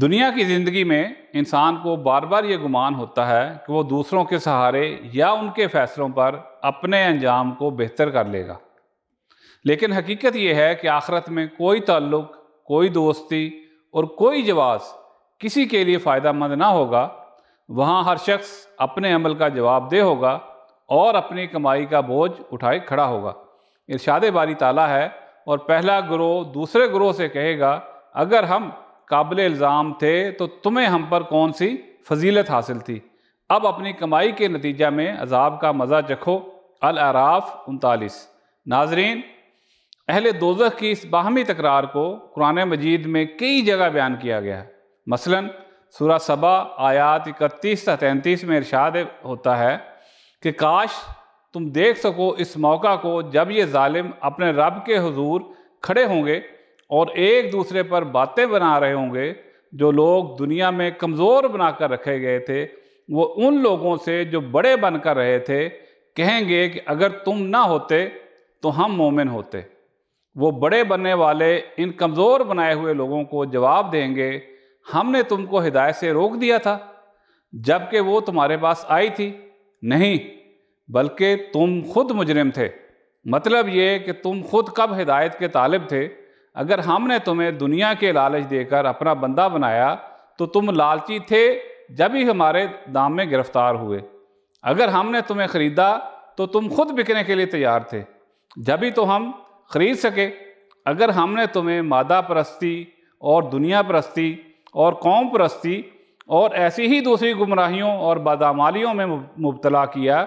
دنیا کی زندگی میں انسان کو بار بار یہ گمان ہوتا ہے کہ وہ دوسروں کے سہارے یا ان کے فیصلوں پر اپنے انجام کو بہتر کر لے گا، لیکن حقیقت یہ ہے کہ آخرت میں کوئی تعلق، کوئی دوستی اور کوئی جواز کسی کے لیے فائدہ مند نہ ہوگا۔ وہاں ہر شخص اپنے عمل کا جواب دہ ہوگا اور اپنی کمائی کا بوجھ اٹھائے کھڑا ہوگا۔ ارشاد باری تعالیٰ ہے، اور پہلا گروہ دوسرے گروہ سے کہے گا، اگر ہم قابل الزام تھے تو تمہیں ہم پر کون سی فضیلت حاصل تھی، اب اپنی کمائی کے نتیجہ میں عذاب کا مزہ چکھو۔ الاعراف 39۔ ناظرین، اہل دوزخ کی اس باہمی تکرار کو قرآن مجید میں کئی جگہ بیان کیا گیا ہے۔ مثلاً سورہ سبا آیات 31 تا 33 میں ارشاد ہوتا ہے کہ کاش تم دیکھ سکو اس موقع کو جب یہ ظالم اپنے رب کے حضور کھڑے ہوں گے اور ایک دوسرے پر باتیں بنا رہے ہوں گے۔ جو لوگ دنیا میں کمزور بنا کر رکھے گئے تھے وہ ان لوگوں سے جو بڑے بن کر رہے تھے کہیں گے کہ اگر تم نہ ہوتے تو ہم مومن ہوتے۔ وہ بڑے بننے والے ان کمزور بنائے ہوئے لوگوں کو جواب دیں گے، ہم نے تم کو ہدایت سے روک دیا تھا جبکہ وہ تمہارے پاس آئی تھی؟ نہیں، بلکہ تم خود مجرم تھے۔ مطلب یہ کہ تم خود کب ہدایت کے طالب تھے؟ اگر ہم نے تمہیں دنیا کے لالچ دے کر اپنا بندہ بنایا تو تم لالچی تھے جب ہی ہمارے دام میں گرفتار ہوئے۔ اگر ہم نے تمہیں خریدا تو تم خود بکنے کے لیے تیار تھے، جب ہی تو ہم خرید سکے۔ اگر ہم نے تمہیں مادہ پرستی اور دنیا پرستی اور قوم پرستی اور ایسی ہی دوسری گمراہیوں اور بدعمالیوں میں مبتلا کیا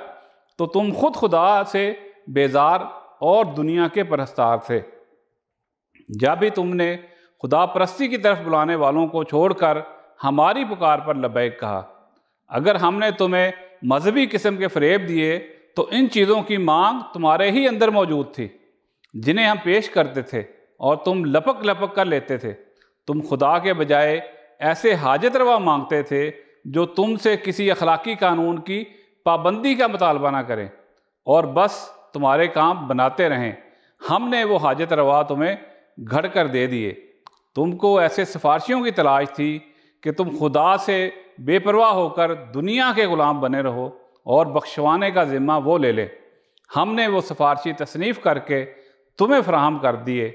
تو تم خود خدا سے بیزار اور دنیا کے پرستار تھے۔ جب بھی تم نے خدا پرستی کی طرف بلانے والوں کو چھوڑ کر ہماری پکار پر لبیک کہا۔ اگر ہم نے تمہیں مذہبی قسم کے فریب دیے تو ان چیزوں کی مانگ تمہارے ہی اندر موجود تھی جنہیں ہم پیش کرتے تھے اور تم لپک لپک کر لیتے تھے۔ تم خدا کے بجائے ایسے حاجت روا مانگتے تھے جو تم سے کسی اخلاقی قانون کی پابندی کا مطالبہ نہ کریں اور بس تمہارے کام بناتے رہیں۔ ہم نے وہ حاجت روا تمہیں گھڑ کر دے دیے۔ تم کو ایسے سفارشیوں کی تلاش تھی کہ تم خدا سے بے پرواہ ہو کر دنیا کے غلام بنے رہو اور بخشوانے کا ذمہ وہ لے لے۔ ہم نے وہ سفارشی تصنیف کر کے تمہیں فراہم کر دیے۔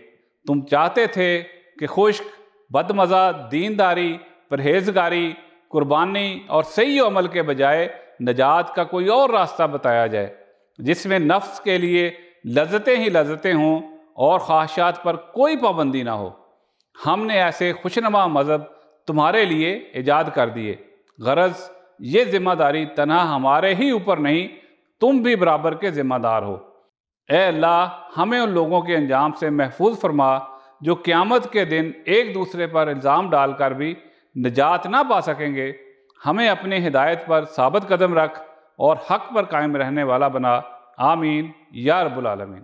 تم چاہتے تھے کہ خشک، بدمزہ دینداری، پرہیزگاری، قربانی اور صحیح عمل کے بجائے نجات کا کوئی اور راستہ بتایا جائے جس میں نفس کے لیے لذتیں ہی لذتیں ہوں اور خواہشات پر کوئی پابندی نہ ہو۔ ہم نے ایسے خوشنما مذہب تمہارے لیے ایجاد کر دیے۔ غرض یہ ذمہ داری تنہا ہمارے ہی اوپر نہیں، تم بھی برابر کے ذمہ دار ہو۔ اے اللہ، ہمیں ان لوگوں کے انجام سے محفوظ فرما جو قیامت کے دن ایک دوسرے پر الزام ڈال کر بھی نجات نہ پا سکیں گے۔ ہمیں اپنی ہدایت پر ثابت قدم رکھ اور حق پر قائم رہنے والا بنا۔ آمین یا رب العالمین۔